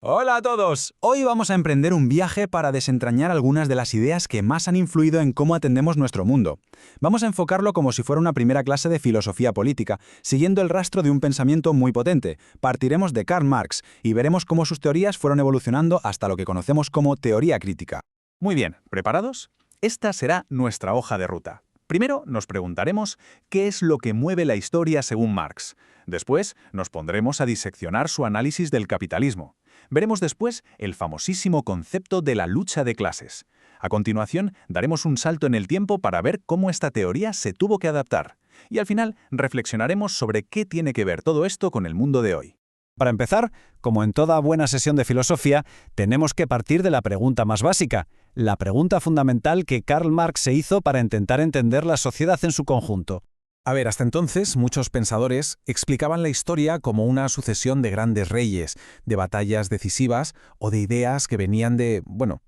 Hola a todos. Hoy vamos a emprender un viaje para desentrañar algunas de las ideas que más han influido en cómo atendemos nuestro mundo. Vamos a enfocarlo como si fuera una primera clase de filosofía política, siguiendo el rastro de un pensamiento muy potente. Partiremos de Karl Marx y veremos cómo sus teorías fueron evolucionando hasta lo que conocemos como teoría crítica. Muy bien, ¿preparados? Esta será nuestra hoja de ruta. Primero nos preguntaremos qué es lo que mueve la historia según Marx. Después nos pondremos a diseccionar su análisis del capitalismo. Veremos después el famosísimo concepto de la lucha de clases. A continuación, daremos un salto en el tiempo para ver cómo esta teoría se tuvo que adaptar. Y al final, reflexionaremos sobre qué tiene que ver todo esto con el mundo de hoy. Para empezar, como en toda buena sesión de filosofía, tenemos que partir de la pregunta más básica, la pregunta fundamental que Karl Marx se hizo para intentar entender la sociedad en su conjunto. A ver, hasta entonces muchos pensadores explicaban la historia como una sucesión de grandes reyes, de batallas decisivas o de ideas que venían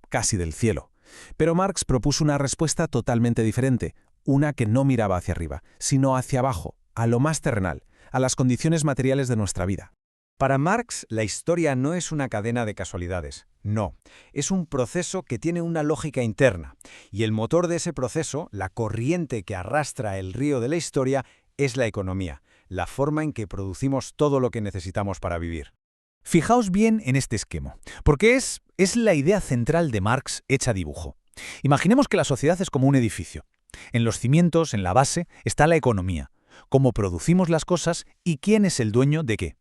casi del cielo. Pero Marx propuso una respuesta totalmente diferente, una que no miraba hacia arriba, sino hacia abajo, a lo más terrenal, a las condiciones materiales de nuestra vida. Para Marx, la historia no es una cadena de casualidades, no, es un proceso que tiene una lógica interna, y el motor de ese proceso, la corriente que arrastra el río de la historia, es la economía, la forma en que producimos todo lo que necesitamos para vivir. Fijaos bien en este esquema, porque es la idea central de Marx hecha dibujo. Imaginemos que la sociedad es como un edificio. En los cimientos, en la base, está la economía, cómo producimos las cosas y quién es el dueño de qué.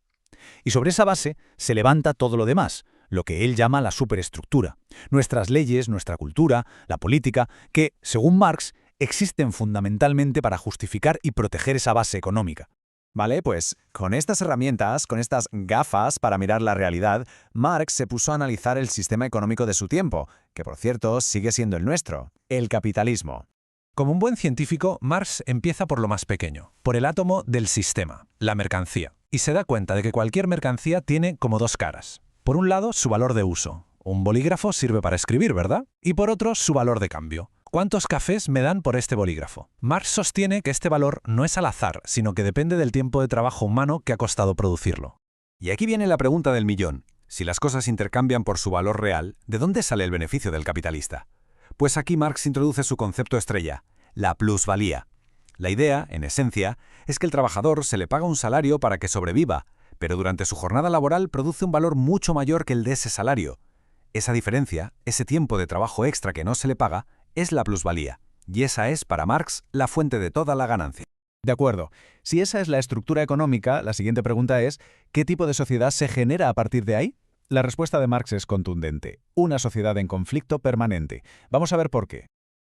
Y sobre esa base se levanta todo lo demás, lo que él llama la superestructura. Nuestras leyes, nuestra cultura, la política, que, según Marx, existen fundamentalmente para justificar y proteger esa base económica. Vale, pues con estas herramientas, con estas gafas para mirar la realidad, Marx se puso a analizar el sistema económico de su tiempo, que por cierto sigue siendo el nuestro, el capitalismo. Como un buen científico, Marx empieza por lo más pequeño, por el átomo del sistema, la mercancía, y se da cuenta de que cualquier mercancía tiene como dos caras. Por un lado, su valor de uso. Un bolígrafo sirve para escribir, ¿verdad? Y por otro, su valor de cambio. ¿Cuántos cafés me dan por este bolígrafo? Marx sostiene que este valor no es al azar, sino que depende del tiempo de trabajo humano que ha costado producirlo. Y aquí viene la pregunta del millón. Si las cosas intercambian por su valor real, ¿de dónde sale el beneficio del capitalista? Pues aquí Marx introduce su concepto estrella, la plusvalía. La idea, en esencia, es que el trabajador se le paga un salario para que sobreviva, pero durante su jornada laboral produce un valor mucho mayor que el de ese salario. Esa diferencia, ese tiempo de trabajo extra que no se le paga, es la plusvalía, y esa es, para Marx, la fuente de toda la ganancia. De acuerdo. Si esa es la estructura económica, la siguiente pregunta es, ¿qué tipo de sociedad se genera a partir de ahí? La respuesta de Marx es contundente. Una sociedad en conflicto permanente. Vamos a ver por qué.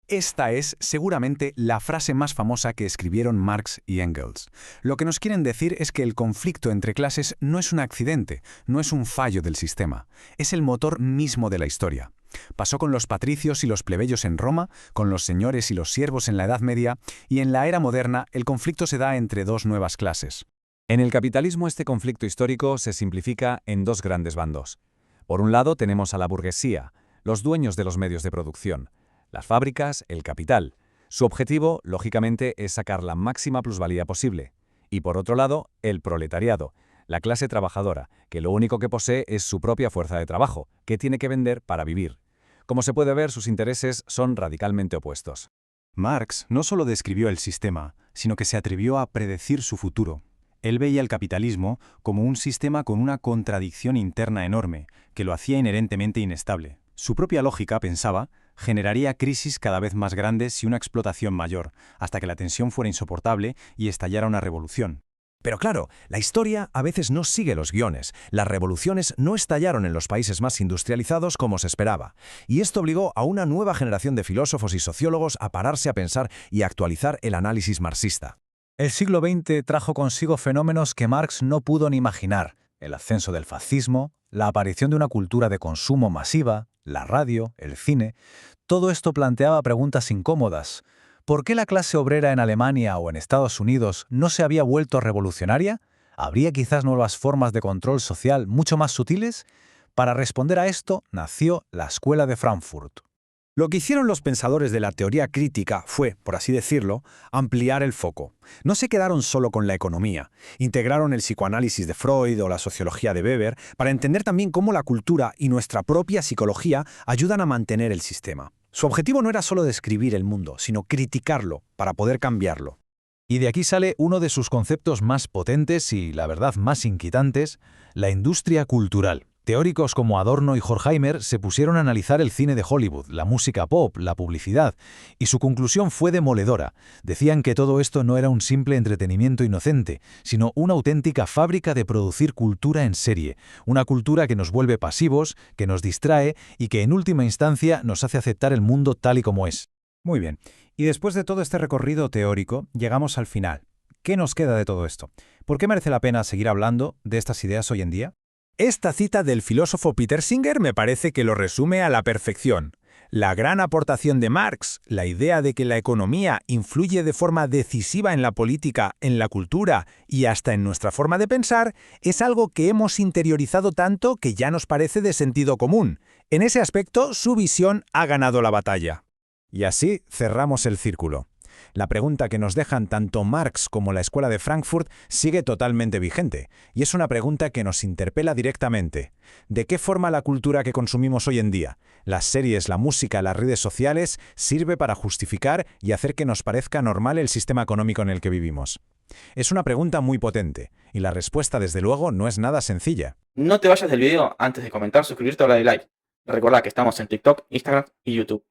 Esta es, seguramente, la frase más famosa que escribieron Marx y Engels. Lo que nos quieren decir es que el conflicto entre clases no es un accidente, no es un fallo del sistema. Es el motor mismo de la historia. Pasó con los patricios y los plebeyos en Roma, con los señores y los siervos en la Edad Media, y en la era moderna el conflicto se da entre dos nuevas clases. En el capitalismo este conflicto histórico se simplifica en dos grandes bandos. Por un lado tenemos a la burguesía, los dueños de los medios de producción. Las fábricas, el capital. Su objetivo, lógicamente, es sacar la máxima plusvalía posible. Y por otro lado, el proletariado, la clase trabajadora, que lo único que posee es su propia fuerza de trabajo, que tiene que vender para vivir. Como se puede ver, sus intereses son radicalmente opuestos. Marx no solo describió el sistema, sino que se atrevió a predecir su futuro. Él veía el capitalismo como un sistema con una contradicción interna enorme, que lo hacía inherentemente inestable. Su propia lógica, pensaba, generaría crisis cada vez más grandes y una explotación mayor, hasta que la tensión fuera insoportable y estallara una revolución. Pero claro, la historia a veces no sigue los guiones. Las revoluciones no estallaron en los países más industrializados como se esperaba. Y esto obligó a una nueva generación de filósofos y sociólogos a pararse a pensar y a actualizar el análisis marxista. El siglo XX trajo consigo fenómenos que Marx no pudo ni imaginar. El ascenso del fascismo, la aparición de una cultura de consumo masiva, la radio, el cine. Todo esto planteaba preguntas incómodas. ¿Por qué la clase obrera en Alemania o en Estados Unidos no se había vuelto revolucionaria? ¿Habría quizás nuevas formas de control social mucho más sutiles? Para responder a esto, nació la Escuela de Frankfurt. Lo que hicieron los pensadores de la teoría crítica fue, por así decirlo, ampliar el foco. No se quedaron solo con la economía. Integraron el psicoanálisis de Freud o la sociología de Weber para entender también cómo la cultura y nuestra propia psicología ayudan a mantener el sistema. Su objetivo no era solo describir el mundo, sino criticarlo para poder cambiarlo. Y de aquí sale uno de sus conceptos más potentes y, la verdad, más inquietantes, la industria cultural. Teóricos como Adorno y Horkheimer se pusieron a analizar el cine de Hollywood, la música pop, la publicidad, y su conclusión fue demoledora. Decían que todo esto no era un simple entretenimiento inocente, sino una auténtica fábrica de producir cultura en serie, una cultura que nos vuelve pasivos, que nos distrae y que en última instancia nos hace aceptar el mundo tal y como es. Muy bien. Y después de todo este recorrido teórico, llegamos al final. ¿Qué nos queda de todo esto? ¿Por qué merece la pena seguir hablando de estas ideas hoy en día? Esta cita del filósofo Peter Singer me parece que lo resume a la perfección. La gran aportación de Marx, la idea de que la economía influye de forma decisiva en la política, en la cultura y hasta en nuestra forma de pensar, es algo que hemos interiorizado tanto que ya nos parece de sentido común. En ese aspecto, su visión ha ganado la batalla. Y así cerramos el círculo. La pregunta que nos dejan tanto Marx como la Escuela de Frankfurt sigue totalmente vigente, y es una pregunta que nos interpela directamente. ¿De qué forma la cultura que consumimos hoy en día, las series, la música, las redes sociales, sirve para justificar y hacer que nos parezca normal el sistema económico en el que vivimos? Es una pregunta muy potente, y la respuesta, desde luego, no es nada sencilla. No te vayas del video antes de comentar, suscribirte o darle like. Recordá que estamos en TikTok, Instagram y YouTube.